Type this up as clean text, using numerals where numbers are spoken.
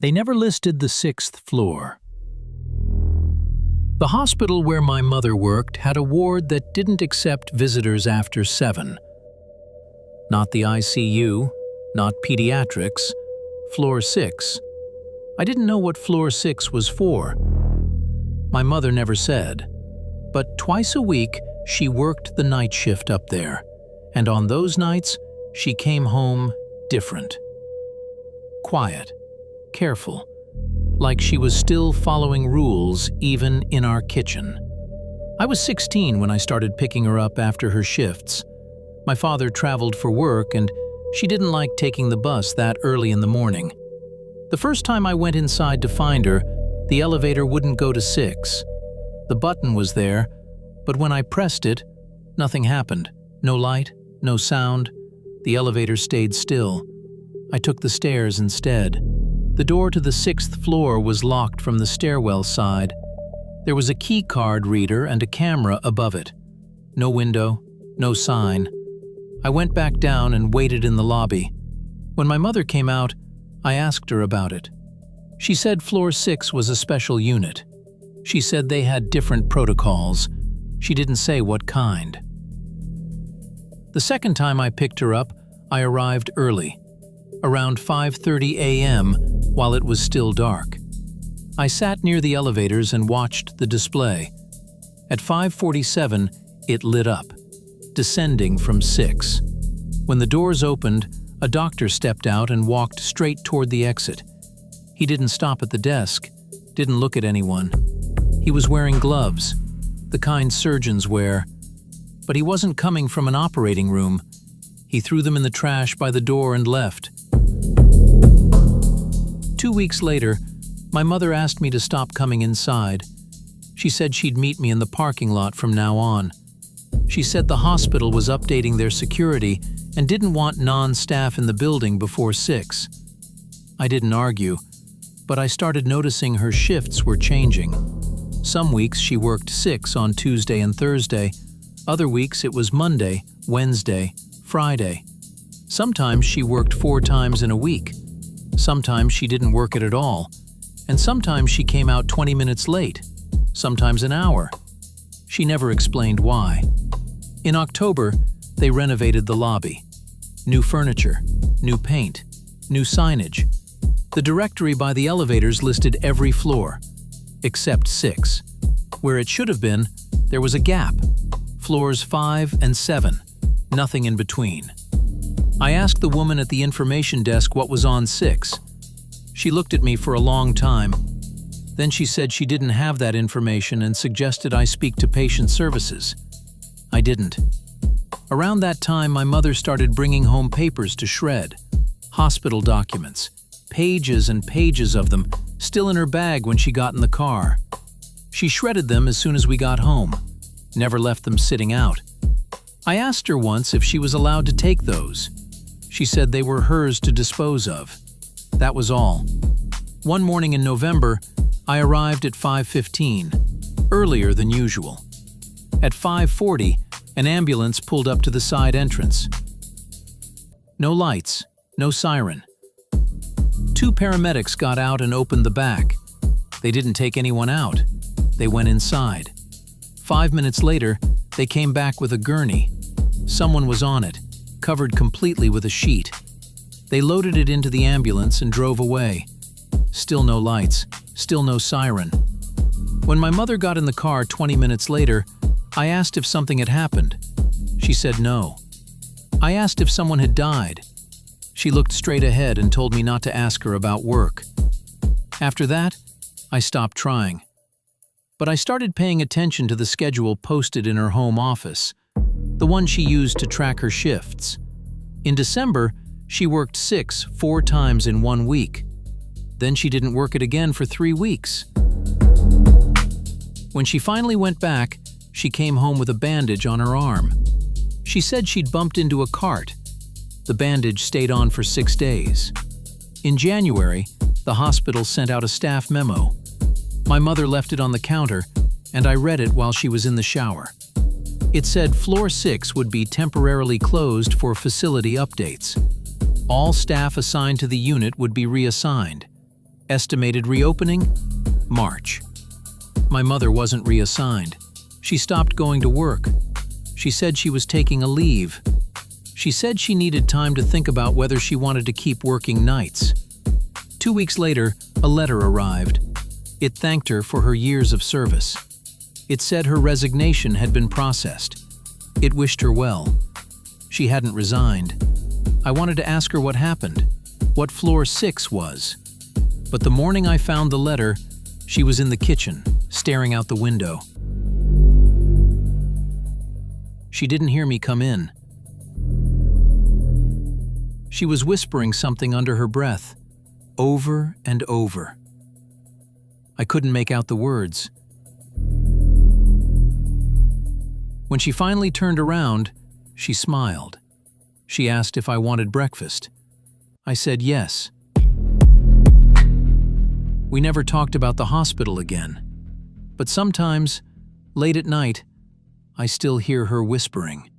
They never listed the 6th floor. The hospital where my mother worked had a ward that didn't accept visitors after 7. Not the ICU, not pediatrics, floor 6. I didn't know what floor 6 was for. My mother never said, but twice a week she worked the night shift up there, and on those nights she came home different. Quiet, careful, like she was still following rules even in our kitchen. I was 16 when I started picking her up after her shifts. My father traveled for work and she didn't like taking the bus that early in the morning. The first time I went inside to find her, the elevator wouldn't go to 6. The button was there, but when I pressed it, nothing happened. No light, no sound. The elevator stayed still. I took the stairs instead. The door to the 6th floor was locked from the stairwell side. There was a key card reader and a camera above it. No window, no sign. I went back down and waited in the lobby. When my mother came out, I asked her about it. She said floor 6 was a special unit. She said they had different protocols. She didn't say what kind. The second time I picked her up, I arrived early, around 5:30 a.m. while it was still dark. I sat near the elevators and watched the display. At 5:47, it lit up, descending from 6. When the doors opened, a doctor stepped out and walked straight toward the exit. He didn't stop at the desk, didn't look at anyone. He was wearing gloves, the kind surgeons wear, but he wasn't coming from an operating room. He threw them in the trash by the door and left. 2 weeks later, my mother asked me to stop coming inside. She said she'd meet me in the parking lot from now on. She said the hospital was updating their security and didn't want non-staff in the building before 6. I didn't argue, but I started noticing her shifts were changing. Some weeks she worked 6 on Tuesday and Thursday. Other weeks it was Monday, Wednesday, Friday. Sometimes she worked 4 times in a week. Sometimes she didn't work it at all. And sometimes she came out 20 minutes late, sometimes an hour. She never explained why. In October, they renovated the lobby. New furniture, new paint, new signage. The directory by the elevators listed every floor, except 6. Where it should have been, there was a gap. Floors 5 and 7, nothing in between. I asked the woman at the information desk what was on 6. She looked at me for a long time. Then she said she didn't have that information and suggested I speak to patient services. I didn't. Around that time, my mother started bringing home papers to shred. Hospital documents, pages and pages of them, still in her bag when she got in the car. She shredded them as soon as we got home, never left them sitting out. I asked her once if she was allowed to take those. She said they were hers to dispose of. That was all. One morning in November, I arrived at 5:15, earlier than usual. At 5:40, an ambulance pulled up to the side entrance. No lights, no siren. 2 paramedics got out and opened the back. They didn't take anyone out. They went inside. 5 minutes later, they came back with a gurney. Someone was on it, covered completely with a sheet. They loaded it into the ambulance and drove away. Still no lights, still no siren. When my mother got in the car 20 minutes later, I asked if something had happened. She said no. I asked if someone had died. She looked straight ahead and told me not to ask her about work. After that, I stopped trying. But I started paying attention to the schedule posted in her home office, the one she used to track her shifts. In December, she worked 6 4 times in 1 week. Then she didn't work it again for 3 weeks. When she finally went back, she came home with a bandage on her arm. She said she'd bumped into a cart. The bandage stayed on for 6 days. In January, the hospital sent out a staff memo. My mother left it on the counter, and I read it while she was in the shower. It said floor 6 would be temporarily closed for facility updates. All staff assigned to the unit would be reassigned. Estimated reopening? March. My mother wasn't reassigned. She stopped going to work. She said she was taking a leave. She said she needed time to think about whether she wanted to keep working nights. 2 weeks later, a letter arrived. It thanked her for her years of service. It said her resignation had been processed. It wished her well. She hadn't resigned. I wanted to ask her what happened, what floor 6 was. But the morning I found the letter, she was in the kitchen, staring out the window. She didn't hear me come in. She was whispering something under her breath, over and over. I couldn't make out the words. When she finally turned around, she smiled. She asked if I wanted breakfast. I said yes. We never talked about the hospital again. But sometimes, late at night, I still hear her whispering.